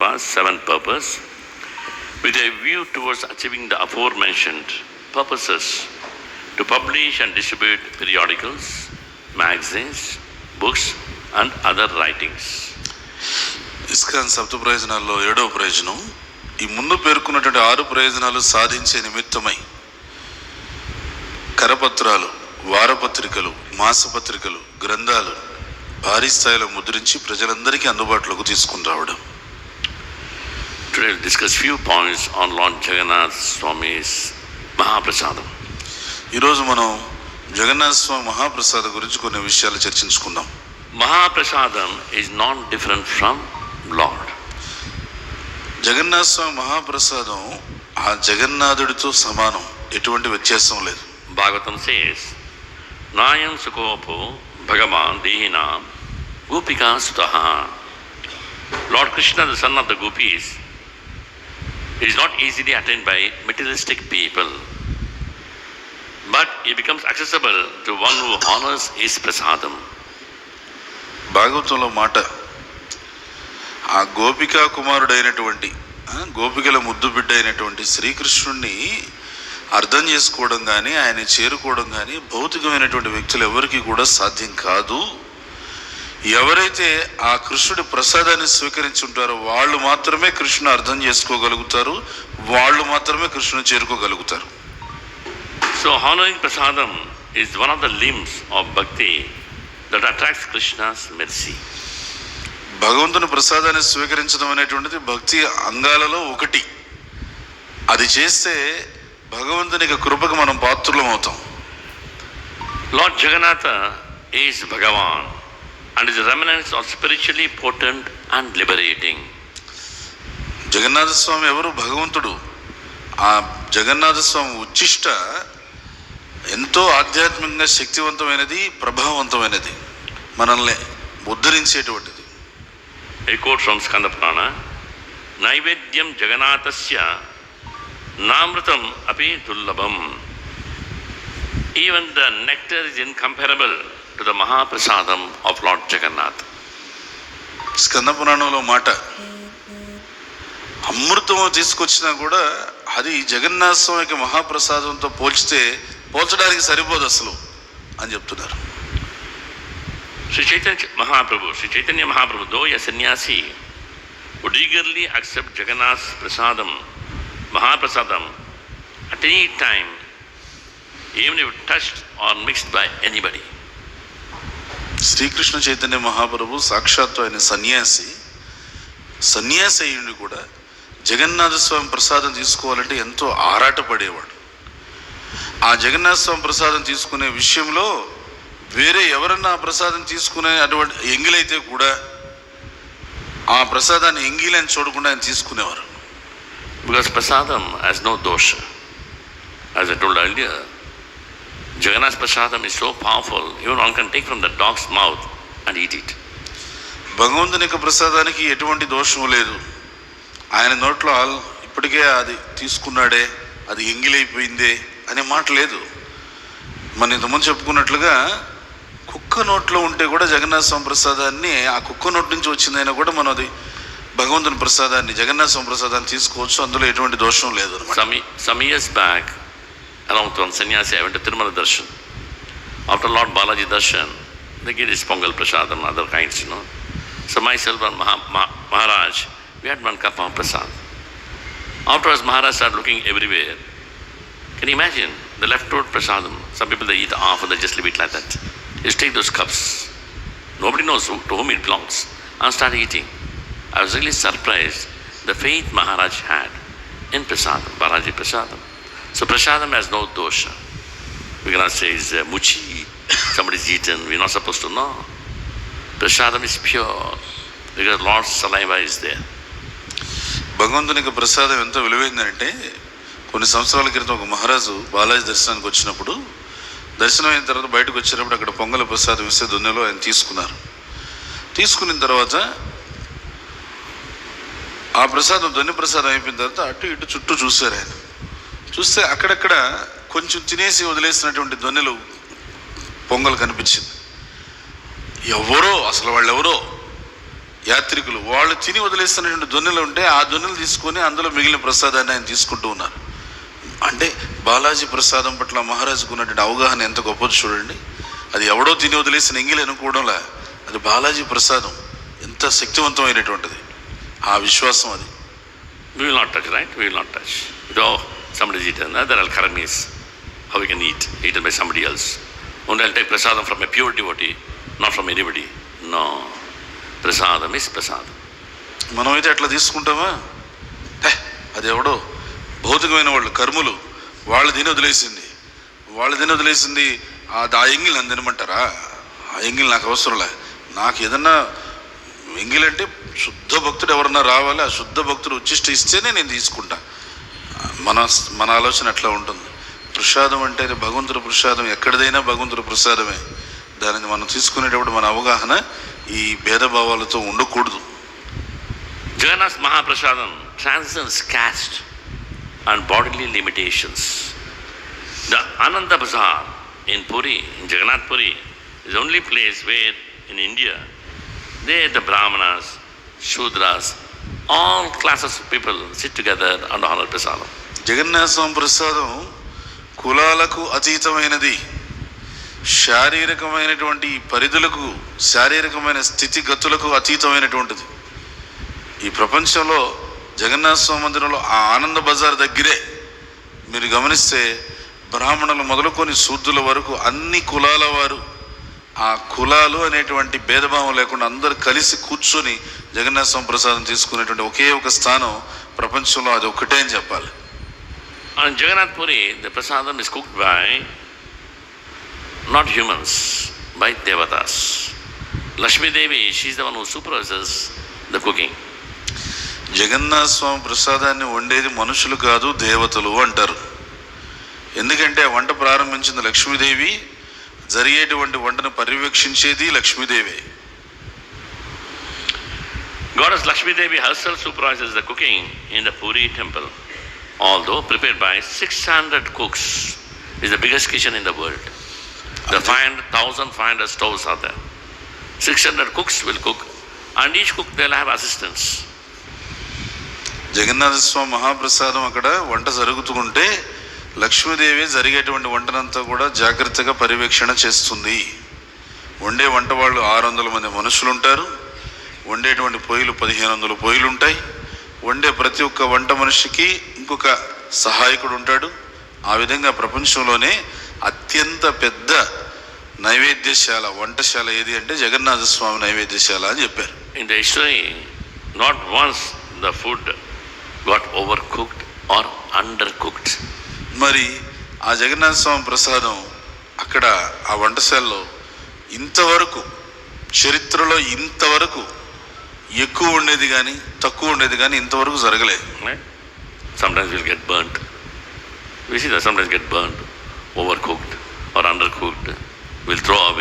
past 7th purpose, with a view towards achieving the aforementioned purposes, to publish and distribute periodicals, magazines, books and other writings. ISKCON సప్త ప్రయోజనాల్లో 7వ ప్రయోజనం, ఈ ముందు పేర్కొన్నటువంటి 6 ప్రయోజనాలు సాధించే నిమిత్తమై కరపత్రాలు, వారపత్రికలు, మాసపత్రికలు, గ్రంథాలు భారీ స్థాయిలో ముద్రించి ప్రజలందరికీ అందుబాటులోకి తీసుకుని రావడం. Today we'll discuss few points on Lord Jagannath Swami's Mahaprasadam. ఈరోజు మనం జగన్నాథ స్వామి మహాప్రసాదం గురించి కొన్ని విషయాలు చర్చించుకుందాం. Mahaprasadam is not different from Lord. Jagannath స్వామి మహాప్రసాదం ఆ జగన్నాథుడితో సమానం, ఎటువంటి వ్యత్యాసం లేదు. Bhagavatam says, Nayam Sukopo Bhagavan Dehinam Gopika Sutaha. Lord Krishna, the son of the gopis, is not easily attained by materialistic people, but he becomes accessible to one who honors his prasadam. భాగవతంలో మాట, ఆ గోపికా కుమారుడైనటువంటి గోపికల ముద్దు బిడ్డ అయినటువంటి శ్రీకృష్ణుడిని అర్థం చేసుకోవడం కానీ ఆయన చేరుకోవడం కానీ భౌతికమైనటువంటి వ్యక్తులు ఎవరికి కూడా సాధ్యం కాదు. ఎవరైతే ఆ కృష్ణుడి ప్రసాదాన్ని స్వీకరించి ఉంటారో వాళ్ళు మాత్రమే కృష్ణుని అర్థం చేసుకోగలుగుతారు, వాళ్ళు మాత్రమే కృష్ణుని చేరుకోగలుగుతారు. So honoring prasadam is one of the limbs of bhakti that attracts Krishna's mercy. భగవంతుని ప్రసాదాన్ని స్వీకరించడం అనేటువంటిది భక్తి అంగాలలో ఒకటి. అది చేస్తే భగవంతునికి కృపకు మనం పాత్రులం అవుతాం. Lord Jagannatha is Bhagavan and his remnants are spiritually potent and liberating. Jagannath స్వామి ఎవరు? భగవంతుడు. ఆ జగన్నాథ స్వామి ఉచ్చిష్ట ఎంతో ఆధ్యాత్మికంగా శక్తివంతమైనది, ప్రభావవంతమైనది, మనల్ని ఉద్ధరించేటువంటిది. A quote from Skanda Purana, Naivedyam Jagannathasya Namratam api dullabam. Even the nectar is incomparable to the Mahaprasadam of Lord Jagannath. Skanda పురాణంలో మాట, అమృతము తీసుకొచ్చినా కూడా అది జగన్నాథ స్వామికి మహాప్రసాదంతో పోల్చడానికి సరిపోదు అసలు అని చెప్తున్నారు. Sri Chaitanya Mahaprabhu, though a sannyasi, would eagerly accept Jagannath's prasadam, Mahaprasadam, at any time, even if touched or mixed by anybody. Srikrishna Chaitanya Mahaprabhu సాక్షాత్తు ఆయన సన్యాసి అయ్యుండి కూడా జగన్నాథ స్వామి ప్రసాదం తీసుకోవాలంటే ఎంతో ఆరాటపడేవాడు. ఆ జగన్నాథ స్వామి ప్రసాదం తీసుకునే విషయంలో వేరే ఎవరన్నా ఆ ప్రసాదం తీసుకునే అటువంటి ఎంగిలైతే కూడా ఆ ప్రసాదాన్ని ఎంగిలని చూడకుండా ఆయన తీసుకునేవారు. Because prasadam has no dosha. As I told earlier, Jagannath's prasadam is so powerful, even one can take from the dog's mouth and eat it. భగవంతుని యొక్క ప్రసాదానికి ఎటువంటి దోషం లేదు. ఆయన నోట్లో ఇప్పటికే అది తీసుకున్నాడే, అది ఎంగిలైపోయిందే అనే మాట లేదు. మన ఇంతకుముందు చెప్పుకున్నట్లుగా కుక్క నోట్లో ఉంటే కూడా జగన్నాథ స్వామి ప్రసాదాన్ని, ఆ కుక్క నోటి నుంచి వచ్చిందైనా కూడా మనం అది భగవంతుని ప్రసాదాన్ని, జగన్నాథ స్వామి ప్రసాదాన్ని తీసుకోవచ్చు, అందులో ఎటువంటి దోషం లేదు. Some years back, along with one sannyasi, I went to Tirumala Darshan. After Lord Balaji Darshan, they give this Pongal Prasadam and other kinds, So myself and Maharaj, we had one cup of prasad. Afterwards, Maharaj started looking everywhere. Can you imagine the leftover prasadam? Some people, they eat half and they just leave it like that. Just take those cups. Nobody knows to whom it belongs. And start eating. I was really surprised the faith Maharaj had in prasadam, Balaji prasadam. So prasadam has no dosha. We cannot say it's muchi, somebody's eaten, we're not supposed to know. Prasadam is pure because Lord's saliva is there. భగవంతునికి ప్రసాదం ఎంత విలువైందంటే, కొన్ని సంవత్సరాల క్రితం ఒక మహారాజు బాలాజీ దర్శనానికి వచ్చినప్పుడు, దర్శనం అయిన తర్వాత బయటకు వచ్చేటప్పుడు అక్కడ పొంగల ప్రసాదం ఇస్తే దొన్నెలో ఆయన తీసుకున్నారు. తీసుకున్న తర్వాత ఆ ప్రసాదం, దొన్నె ప్రసాదం అయిపోయిన తర్వాత అటు ఇటు చుట్టూ చూశారు. ఆయన చూస్తే అక్కడక్కడ కొంచెం తినేసి వదిలేసినటువంటి దొన్నెలు పొంగల్ కనిపించింది. ఎవరో అసలు వాళ్ళు ఎవరో యాత్రికులు వాళ్ళు తిని వదిలేస్తున్నటువంటి దొన్నెలు ఉంటే ఆ దొన్నెలు తీసుకొని అందులో మిగిలిన ప్రసాదాన్ని ఆయన తీసుకుంటూ ఉన్నారు. అంటే బాలాజీ ప్రసాదం పట్ల మహారాజుకు ఉన్నటువంటి అవగాహన ఎంత గొప్పది చూడండి. అది ఎవడో తిని వదిలేసిన ఎంగిలి అనుకోవడంలా, అది బాలాజీ ప్రసాదం. ఎంత శక్తివంతమైనటువంటిది ఆ విశ్వాసం అది. We will not touch, right? We will not touch. Oh, somebody is eaten. There are karamis. How we can eat? Eaten by somebody else. Only I'll take prasadam from a pure devotee, not from anybody. No. Prasadam is prasadam. మనమైతే అట్లా తీసుకుంటామా? అది ఎవడో భౌతికమైన వాళ్ళు, కర్ములు, వాళ్ళు తిని వదిలేసింది ఆ ఎంగిల్ నన్ను తినమంటారా? ఆ ఎంగిల్ నాకు అవసరంలే. నాకు ఏదన్నా ఎంగిల్ అంటే శుద్ధ భక్తుడు ఎవరన్నా రావాలి, ఆ శుద్ధ భక్తుడు ఉచ్చిష్ట ఇస్తేనే నేను తీసుకుంటా. మన ఆలోచన అట్లా ఉంటుంది. ప్రసాదం అంటే భగవంతుడి ప్రసాదం, ఎక్కడిదైనా భగవంతుడి ప్రసాదమే. దానిని మనం తీసుకునేటప్పుడు మన అవగాహన ఈ భేదభావాలతో ఉండకూడదు. Jagannath Mahaprasadam transcends caste and bodily limitations. The Ananda Bazaar in Puri, in Jagannath Puri, is the only place where in India, there the Brahmanas, Shudras, all classes of people sit together and honor prasadam. Jagannath స్వామి ప్రసాదం కులాలకు అతీతమైనది, శారీరకమైనటువంటి పరిధులకు, శారీరకమైన స్థితిగతులకు అతీతమైనటువంటిది. ఈ ప్రపంచంలో జగన్నాథ స్వామి మందిరంలో ఆ ఆనంద బజార్ దగ్గరే మీరు గమనిస్తే బ్రాహ్మణులు మొదలుకొని శూద్రుల వరకు అన్ని కులాల వారు, ఆ కులాలు అనేటువంటి భేదభావం లేకుండా అందరు కలిసి కూర్చొని జగన్నాథ స్వామి ప్రసాదం తీసుకునేటువంటి ఒకే ఒక స్థానం ప్రపంచంలో అది ఒక్కటే అని చెప్పాలి. On Jagannath Puri, the prasadam is cooked by not humans, by devatas. Lakshmi Devi, she is the one who supervises the cooking. Jagannath స్వామి ప్రసాదాన్ని వండేది మనుషులు కాదు, దేవతలు అంటారు. ఎందుకంటే ఆ వంట ప్రారంభించింది లక్ష్మీదేవి, జరిగేటువంటి వంటను పర్యవేక్షించేది Lakshmidevi. Goddess Lakshmi Devi herself supervises the cooking in the Puri temple. Although prepared by 600 cooks, is the biggest kitchen in the world. The 1,500 stoves are there. 600 cooks will cook, and each cook they'll have assistants. Jagannath స్వామి మహాప్రసాదం అక్కడ వంట జరుగుతూ ఉంటే లక్ష్మీదేవి జరిగేటువంటి వంటనంతా కూడా జాగ్రత్తగా పర్యవేక్షణ చేస్తుంది. వండే వంట వాళ్ళు 600 మంది మనుషులు ఉంటారు. వండేటువంటి పొయ్యిలు 1500 పొయ్యిలు ఉంటాయి. వండే ప్రతి ఒక్క వంట మనిషికి ఇంకొక సహాయకుడు ఉంటాడు. ఆ విధంగా ప్రపంచంలోనే అత్యంత పెద్ద నైవేద్యశాల, వంటశాల ఏది అంటే జగన్నాథ స్వామి నైవేద్యశాల అని చెప్పారు. In the history, not once the food got overcooked or undercooked. మరి ఆ జగన్నాథ స్వామి ప్రసాదం అక్కడ ఆ వంటశాలలో ఇంతవరకు, చరిత్రలో ఇంతవరకు ఎక్కువ ఉండేది కానీ తక్కువ ఉండేది కానీ ఇంతవరకు జరగలేదు. Sometimes we'll get burnt. We see that sometimes get burnt, overcooked or undercooked. We'll throw away.